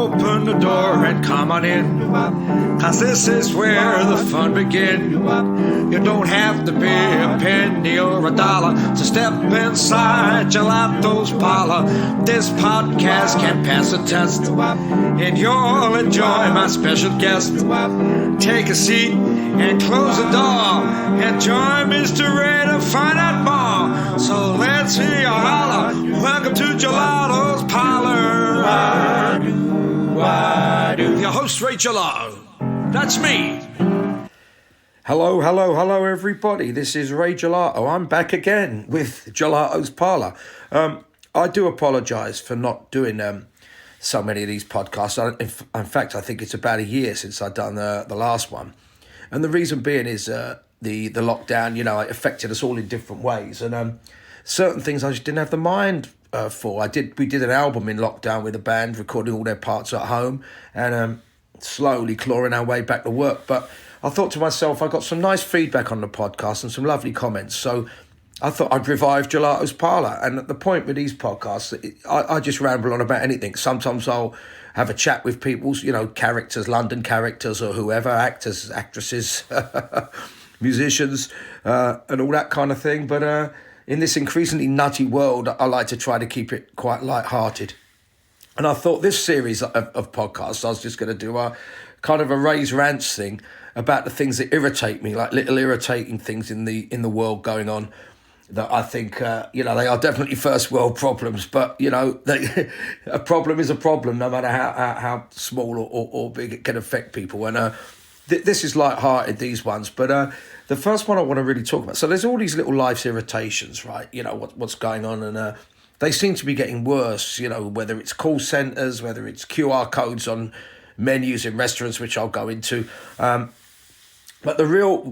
open the door and come on in, 'cause this is where the fun begins. You don't have to be a penny or a dollar to step inside Gelato's parlor. This podcast can pass a test, and you'll enjoy my special guest. Take a seat and close the door, and join Mr. Ray to find out more. So let's hear you holler. Welcome to Gelato's parlor. Your host, Ray Gelato. That's me. Hello, everybody. This is Ray Gelato. I'm back again with Gelato's Parlour. I do apologise for not doing so many of these podcasts. In fact, I think it's about a year since I've done the last one. And the reason being is the lockdown, it affected us all in different ways. And certain things I just didn't have the mind for. We did an album in lockdown with a band, recording all their parts at home and slowly clawing our way back to work. But I thought to myself, I got some nice feedback on the podcast and some lovely comments. So I thought I'd revive Gelato's Parlour. And at the point with these podcasts, I just ramble on about anything. Sometimes I'll have a chat with people's, characters, London characters or whoever, actors, actresses, musicians, and all that kind of thing. But in this increasingly nutty world, I like to try to keep it quite light-hearted. And I thought this series of podcasts, I was just going to do a kind of a Ray's Rants thing about the things that irritate me, like little irritating things in the world going on that I think, they are definitely first world problems. But, a problem is a problem, no matter how small or big it can affect people. And this is light-hearted, these ones. But the first one I want to really talk about. So there's all these little life's irritations, right? What's going on. And they seem to be getting worse, whether it's call centres, whether it's QR codes on menus in restaurants, which I'll go into. But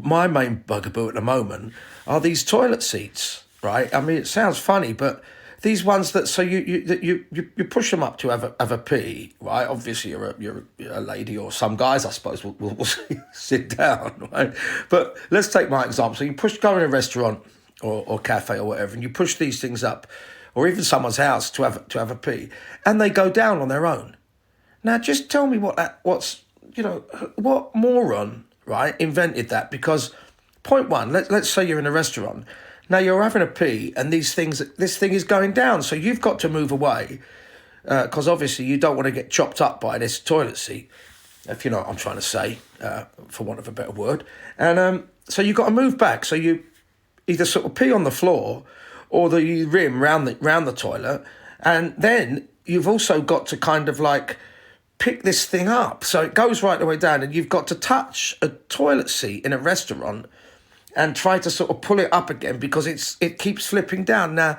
my main bugaboo at the moment are these toilet seats, right? I mean, it sounds funny, but these ones that you push them up to have a pee, right? Obviously, you're a lady, or some guys, I suppose, will sit down, right? But let's take my example. So you go in a restaurant or cafe or whatever, and you push these things up, or even someone's house to have a pee, and they go down on their own. Now, just tell me what moron, right, invented that? Because point one, let's say you're in a restaurant. Now you're having a pee, and this thing is going down, so you've got to move away, because obviously you don't want to get chopped up by this toilet seat, if you know what I'm trying to say, for want of a better word. And so you've got to move back. So you either sort of pee on the floor, or the rim round the toilet, and then you've also got to kind of like pick this thing up, so it goes right the way down, and you've got to touch a toilet seat in a restaurant and try to sort of pull it up again because it keeps flipping down. Now,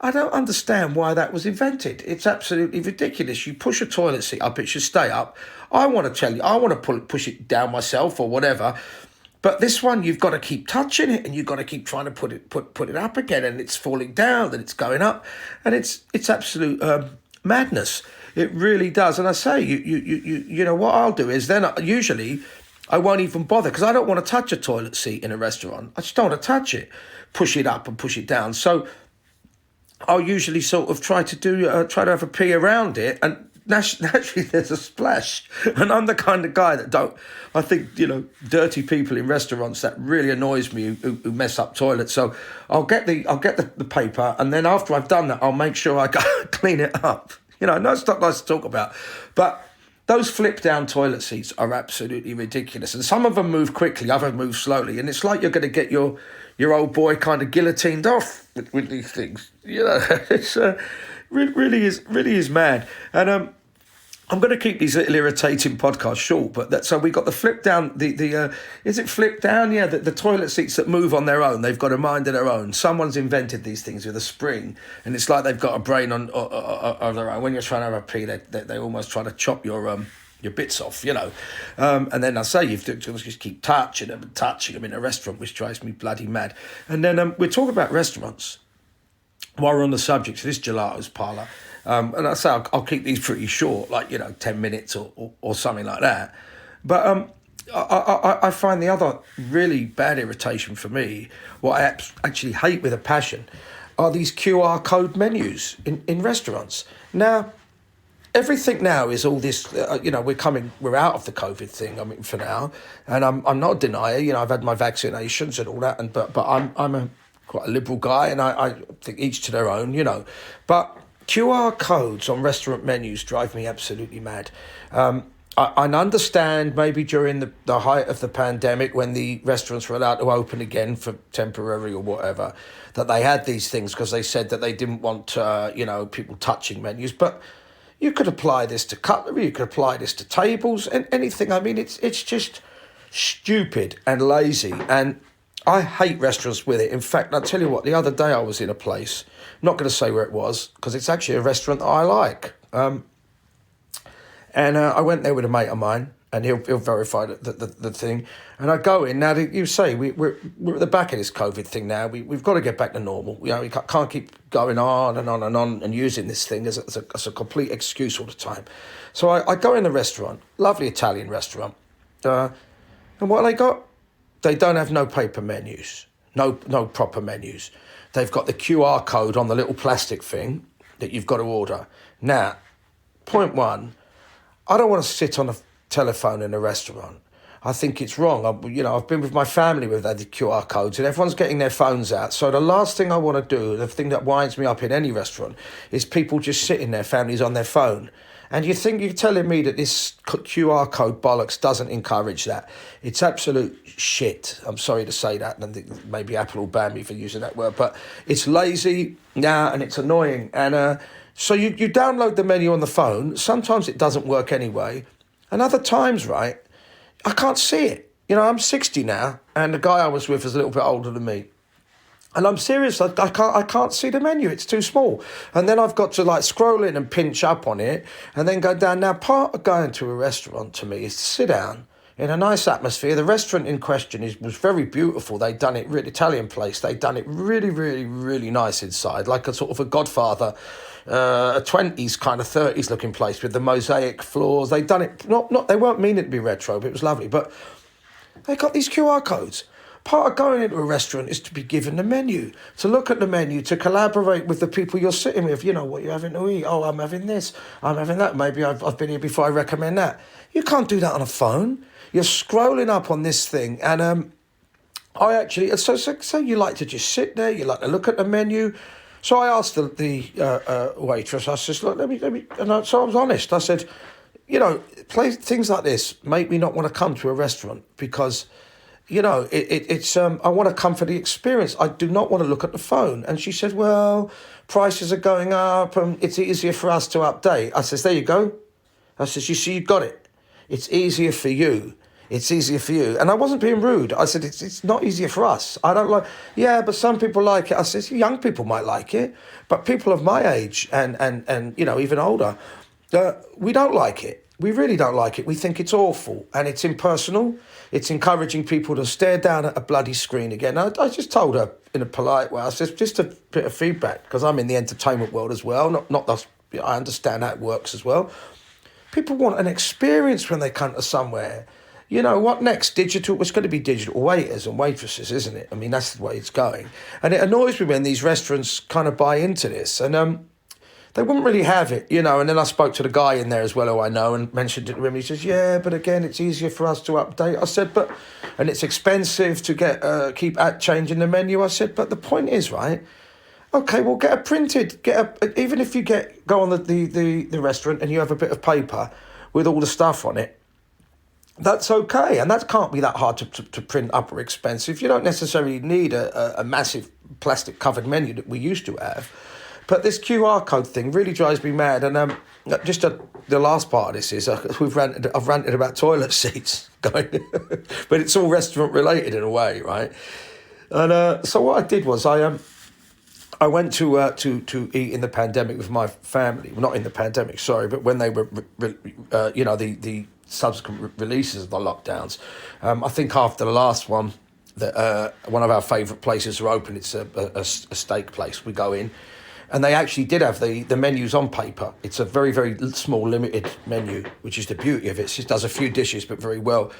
I don't understand why that was invented. It's absolutely ridiculous. You push a toilet seat up, it should stay up. I want to push it down myself or whatever. But this one, you've got to keep touching it, and you've got to keep trying to put it up again, and it's falling down, and it's going up, and it's absolute madness. It really does. And I say, what I'll do is then usually I won't even bother, because I don't want to touch a toilet seat in a restaurant. I just don't want to touch it, push it up and push it down. So I'll usually sort of try to have a pee around it, and naturally there's a splash. And I'm the kind of guy that I think, dirty people in restaurants, that really annoys me, who mess up toilets. So I'll get the paper, and then after I've done that, I'll make sure I go clean it up. No, it's not nice to talk about. But those flip-down toilet seats are absolutely ridiculous. And some of them move quickly, others move slowly. And it's like you're going to get your old boy kind of guillotined off with these things. It's really is mad. And I'm going to keep these little irritating podcasts short, but so we got the flip down, is it flip down? Yeah, the toilet seats that move on their own. They've got a mind of their own. Someone's invented these things with a spring, and it's like they've got a brain on their own. When you're trying to have a pee, they almost try to chop your bits off, and then I say you've got to just keep touching them in a restaurant, which drives me bloody mad. And then we're talking about restaurants while we're on the subject of this Gelato's Parlour. And I say I'll keep these pretty short, like 10 minutes or something like that. But I find the other really bad irritation for me, what I actually hate with a passion, are these QR code menus in restaurants. Now, everything now is all this, we're out of the COVID thing, I mean, for now. And I'm not a denier, I've had my vaccinations and all that, but I'm quite a liberal guy, and I think each to their own, But QR codes on restaurant menus drive me absolutely mad. I understand maybe during the height of the pandemic, when the restaurants were allowed to open again for temporary or whatever, that they had these things because they said that they didn't want, people touching menus. But you could apply this to cutlery, you could apply this to tables and anything. I mean, it's just stupid and lazy. And I hate restaurants with it. In fact, I'll tell you what, the other day I was in a place, I'm not going to say where it was, because it's actually a restaurant that I like. And I went there with a mate of mine, and he'll verify the thing. And I go in. Now, you say, we're at the back of this COVID thing now. We've got to get back to normal. We can't keep going on and on and on and using this thing as a complete excuse all the time. So I go in the restaurant, lovely Italian restaurant. And what they got? They don't have no paper menus, no proper menus. They've got the QR code on the little plastic thing that you've got to order. Now, point one, I don't want to sit on a telephone in a restaurant. I think it's wrong. I've been with my family with the QR codes, and everyone's getting their phones out. So the last thing I want to do, the thing that winds me up in any restaurant, is people just sitting there, families on their phone. And you're telling me that this QR code bollocks doesn't encourage that? It's absolute shit. I'm sorry to say that, and maybe Apple will ban me for using that word, but it's lazy now, and it's annoying. And so you download the menu on the phone. Sometimes it doesn't work anyway. And other times, right, I can't see it. I'm 60 now, and the guy I was with is a little bit older than me. And I'm serious, I can't see the menu, it's too small. And then I've got to scroll in and pinch up on it and then go down. Now, part of going to a restaurant to me is to sit down in a nice atmosphere. The restaurant in question was very beautiful. They'd done it, really Italian place, they'd done it really, really, really nice inside, like a sort of a Godfather, a 20s kind of 30s looking place with the mosaic floors. They'd done it, not they weren't meaning to be retro, but it was lovely. But they got these QR codes. Part of going into a restaurant is to be given the menu, to look at the menu, to collaborate with the people you're sitting with. What you're having to eat. Oh, I'm having this, I'm having that. Maybe I've been here before, I recommend that. You can't do that on a phone. You're scrolling up on this thing. And I actually, so you like to just sit there, you like to look at the menu. So I asked the waitress, I said, look, let me, so I was honest. I said, things like this make me not want to come to a restaurant because it's I want to come for the experience. I do not want to look at the phone. And she said, well, prices are going up and it's easier for us to update. I says, there you go. I says, you see, you got it. It's easier for you. It's easier for you. And I wasn't being rude. I said, it's not easier for us. I don't like, yeah, but some people like it. I says, young people might like it, but people of my age and even older, we don't like it. We really don't like it. We think it's awful and it's impersonal. It's encouraging people to stare down at a bloody screen again. I just told her in a polite way, I said, just a bit of feedback, because I'm in the entertainment world as well. I understand how it works as well. People want an experience when they come to somewhere. What next? Digital? It's going to be digital waiters and waitresses, isn't it? I mean, that's the way it's going. And it annoys me when these restaurants kind of buy into this. And they wouldn't really have it, And then I spoke to the guy in there as well, who I know, and mentioned it to him. He says, yeah, but again, it's easier for us to update. I said, and it's expensive to keep changing the menu. I said, but the point is, right? Okay, well, even if you go on the restaurant and you have a bit of paper with all the stuff on it, that's okay. And that can't be that hard to print up or expensive. You don't necessarily need a massive plastic covered menu that we used to have. But this QR code thing really drives me mad. And the last part of this is I've ranted about toilet seats, but it's all restaurant related in a way, right? And so what I did was I went to eat in the pandemic with my family. Well, not in the pandemic, sorry, but when they were the subsequent releases of the lockdowns. I think after the last one, that one of our favourite places are open. It's a steak place. We go in. And they actually did have the menus on paper. It's a very, very small, limited menu, which is the beauty of it. It just does a few dishes, but very well.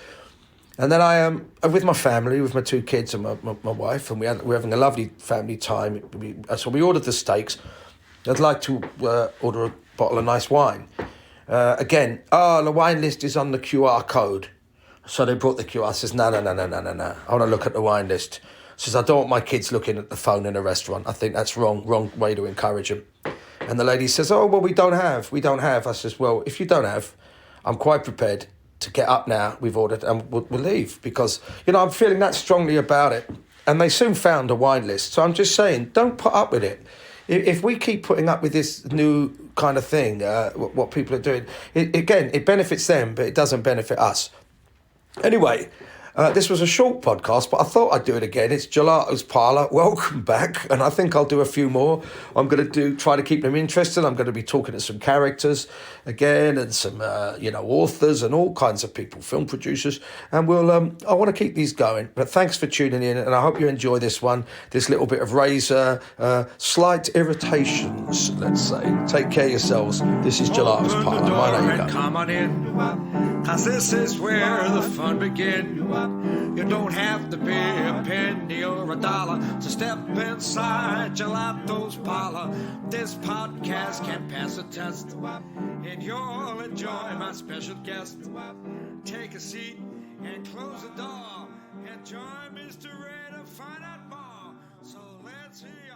And then I'm with my family, with my two kids and my wife, and we're having a lovely family time. So we ordered the steaks. I'd like to order a bottle of nice wine. Again, the wine list is on the QR code. So they brought the QR. I says, no. I want to look at the wine list. Says, I don't want my kids looking at the phone in a restaurant. I think that's wrong way to encourage them. And the lady says, oh, well, we don't have. I says, well, if you don't have, I'm quite prepared to get up now. We've ordered and we'll leave because, I'm feeling that strongly about it. And they soon found a wine list. So I'm just saying, don't put up with it. If we keep putting up with this new kind of thing, what people are doing, it benefits them, but it doesn't benefit us. Anyway, this was a short podcast, but I thought I'd do it again. It's Gelato's Parlour. Welcome back. And I think I'll do a few more. I'm going to try to keep them interested. I'm going to be talking to some characters again and some, authors and all kinds of people, film producers. And I want to keep these going. But thanks for tuning in. And I hope you enjoy this one, this little bit of razor, slight irritations, let's say. Take care of yourselves. This is Gelato's Parlour. My name is Come on in, 'cause this is where the fun begins. You don't have to be a penny or a dollar to step inside Gelato's Parlour. This podcast can pass a test, and you'll enjoy my special guest. Take a seat and close the door, and join Mr. Ray to find out more. So let's hear